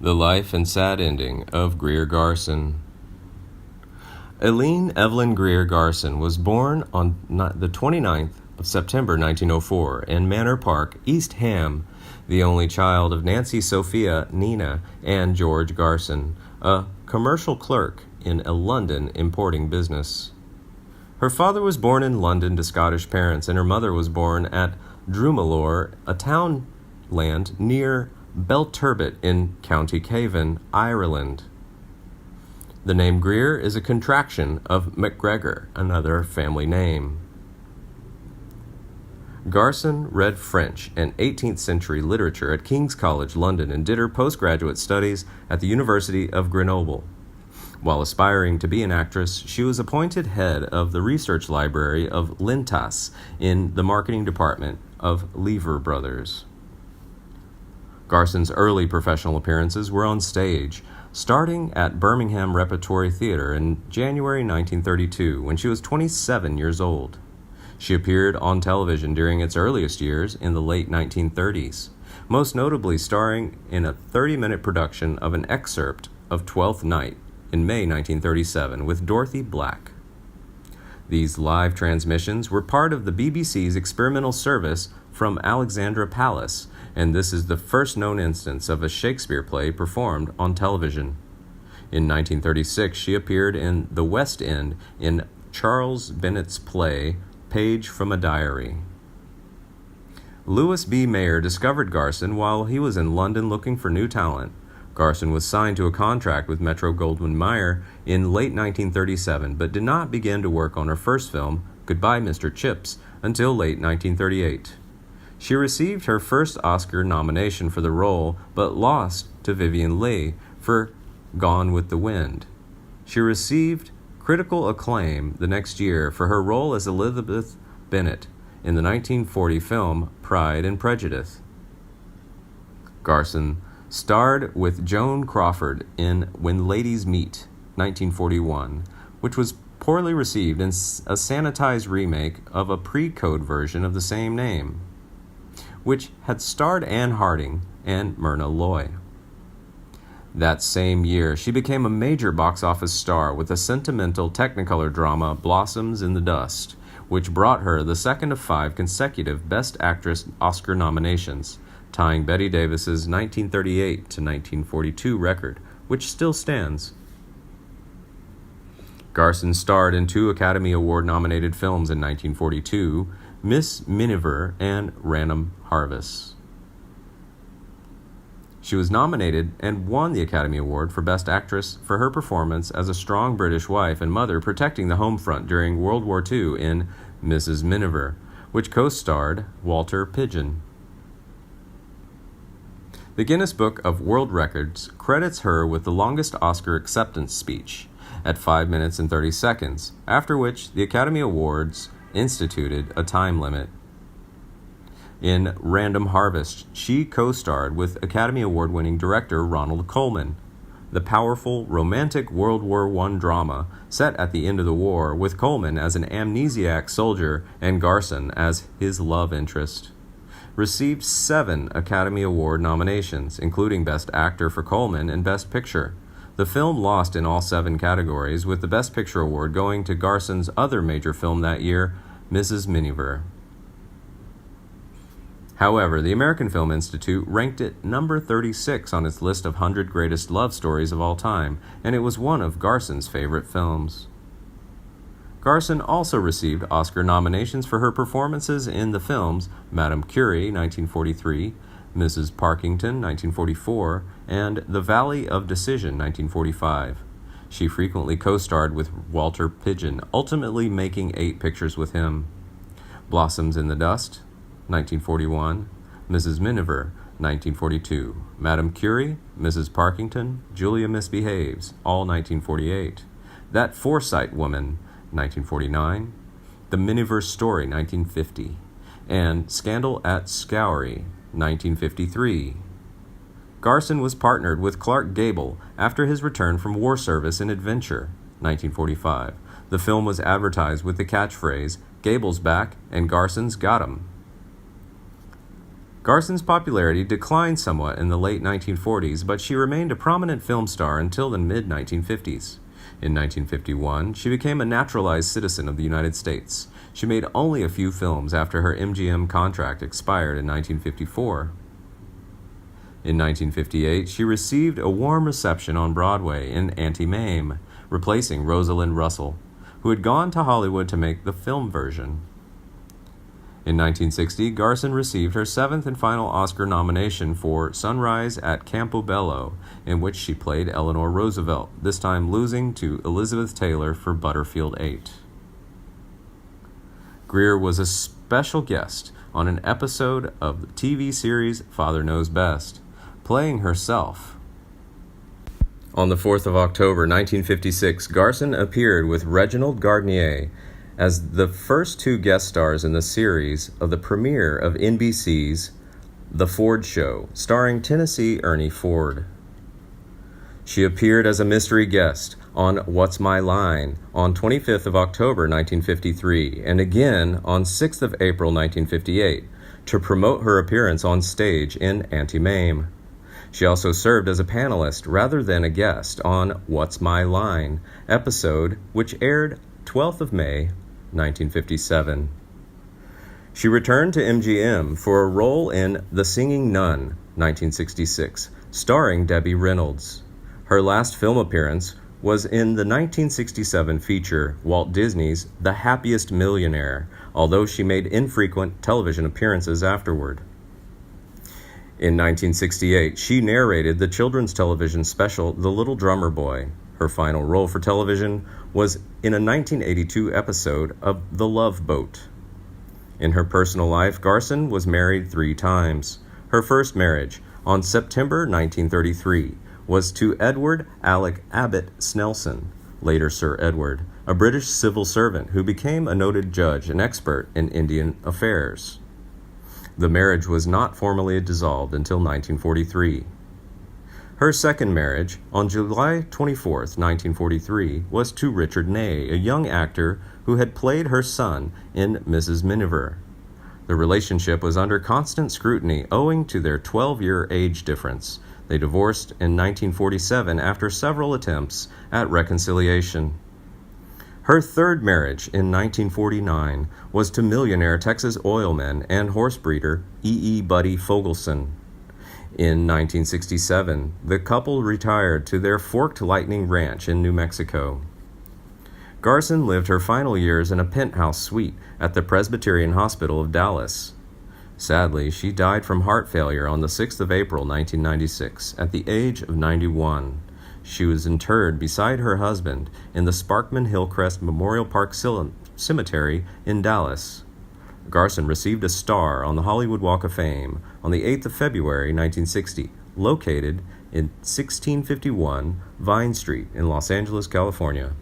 The Life and Sad Ending of Greer Garson. Eileen Evelyn Greer Garson was born on the 29th of September 1904 in Manor Park, East Ham, the only child of Nancy Sophia Nina and George Garson, a commercial clerk in a London importing business. Her father was born in London to Scottish parents, and her mother was born at Drumalore, a townland near Belturbet in County Cavan, Ireland. The name Greer is a contraction of MacGregor, another family name. Garson read French and 18th century literature at King's College, London, and did her postgraduate studies at the University of Grenoble. While aspiring to be an actress, she was appointed head of the research library of Lintas in the marketing department of Lever Brothers. Garson's early professional appearances were on stage, starting at Birmingham Repertory Theatre in January 1932 when she was 27 years old. She appeared on television during its earliest years in the late 1930s, most notably starring in a 30-minute production of an excerpt of Twelfth Night in May 1937 with Dorothy Black. These live transmissions were part of the BBC's experimental service from Alexandra Palace, and this is the first known instance of a Shakespeare play performed on television. In 1936, she appeared in the West End in Charles Bennett's play, Page from a Diary. Louis B. Mayer discovered Garson while he was in London looking for new talent. Garson was signed to a contract with Metro-Goldwyn-Mayer in late 1937, but did not begin to work on her first film, Goodbye, Mr. Chips, until late 1938. She received her first Oscar nomination for the role, but lost to Vivien Leigh for Gone with the Wind. She received critical acclaim the next year for her role as Elizabeth Bennet in the 1940 film Pride and Prejudice. Garson starred with Joan Crawford in When Ladies Meet, 1941, which was poorly received in a sanitized remake of a pre-code version of the same name, which had starred Anne Harding and Myrna Loy. That same year, she became a major box office star with the sentimental Technicolor drama Blossoms in the Dust, which brought her the second of 5 consecutive Best Actress Oscar nominations, tying Bette Davis's 1938 to 1942 record, which still stands. Garson starred in 2 Academy Award-nominated films in 1942, Miss Miniver and Random Harvest. She was nominated and won the Academy Award for Best Actress for her performance as a strong British wife and mother protecting the home front during World War II in Mrs. Miniver, which co-starred Walter Pidgeon. The Guinness Book of World Records credits her with the longest Oscar acceptance speech, at 5 minutes and 30 seconds, after which the Academy Awards instituted a time limit. In Random Harvest, she co-starred with Academy Award-winning director Ronald Colman, the powerful, romantic World War I drama set at the end of the war with Colman as an amnesiac soldier and Garson as his love interest. Received 7 Academy Award nominations, including Best Actor for Colman and Best Picture. The film lost in all 7 categories, with the Best Picture award going to Garson's other major film that year, Mrs. Miniver. However, the American Film Institute ranked it number 36 on its list of 100 greatest love stories of all time, and it was one of Garson's favorite films. Garson also received Oscar nominations for her performances in the films Madame Curie, 1943, Mrs. Parkington, 1944, and The Valley of Decision, 1945. She frequently co-starred with Walter Pidgeon, ultimately making 8 pictures with him. Blossoms in the Dust, 1941, Mrs. Miniver, 1942, Madame Curie, Mrs. Parkington, Julia Misbehaves, all 1948, That Forsyte Woman, 1949, The Miniver Story, 1950, and Scandal at Scourie, 1953. Garson was partnered with Clark Gable after his return from war service in Adventure, 1945. The film was advertised with the catchphrase, Gable's back and Garson's got 'em. Garson's popularity declined somewhat in the late 1940s, but she remained a prominent film star until the mid-1950s. In 1951, she became a naturalized citizen of the United States. She made only a few films after her MGM contract expired in 1954. In 1958, she received a warm reception on Broadway in Auntie Mame, replacing Rosalind Russell, who had gone to Hollywood to make the film version. In 1960, Garson received her seventh and final Oscar nomination for Sunrise at Campobello, in which she played Eleanor Roosevelt, this time losing to Elizabeth Taylor for Butterfield 8. Greer was a special guest on an episode of the TV series Father Knows Best, playing herself. On the 4th of October 1956, Garson appeared with Reginald Gardenier as the first two guest stars in the series of the premiere of NBC's The Ford Show, starring Tennessee Ernie Ford. She appeared as a mystery guest on What's My Line on 25th of October 1953 and again on 6th of April 1958 to promote her appearance on stage in Auntie Mame. She also served as a panelist rather than a guest on What's My Line episode, which aired 12th of May 1957. She returned to MGM for a role in The Singing Nun, 1966, starring Debbie Reynolds. Her last film appearance was in the 1967 feature Walt Disney's The Happiest Millionaire, although she made infrequent television appearances afterward. In 1968, she narrated the children's television special The Little Drummer Boy. Her final role for television was in a 1982 episode of The Love Boat. In her personal life, Garson was married 3 times. Her first marriage, on September 1933, was to Edward Alec Abbott Snelson, later Sir Edward, a British civil servant who became a noted judge and expert in Indian affairs. The marriage was not formally dissolved until 1943. Her second marriage, on July 24, 1943, was to Richard Ney, a young actor who had played her son in Mrs. Miniver. The relationship was under constant scrutiny owing to their 12-year age difference. They divorced in 1947 after several attempts at reconciliation. Her third marriage in 1949 was to millionaire Texas oilman and horse breeder E. Buddy Fogelson. In 1967, the couple retired to their Forked Lightning Ranch in New Mexico. Garson lived her final years in a penthouse suite at the Presbyterian Hospital of Dallas. Sadly, she died from heart failure on the 6th of April, 1996, at the age of 91. She was interred beside her husband in the Sparkman Hillcrest Memorial Park Cemetery in Dallas. Garson received a star on the Hollywood Walk of Fame on the 8th of February, 1960, located in 1651 Vine Street in Los Angeles, California.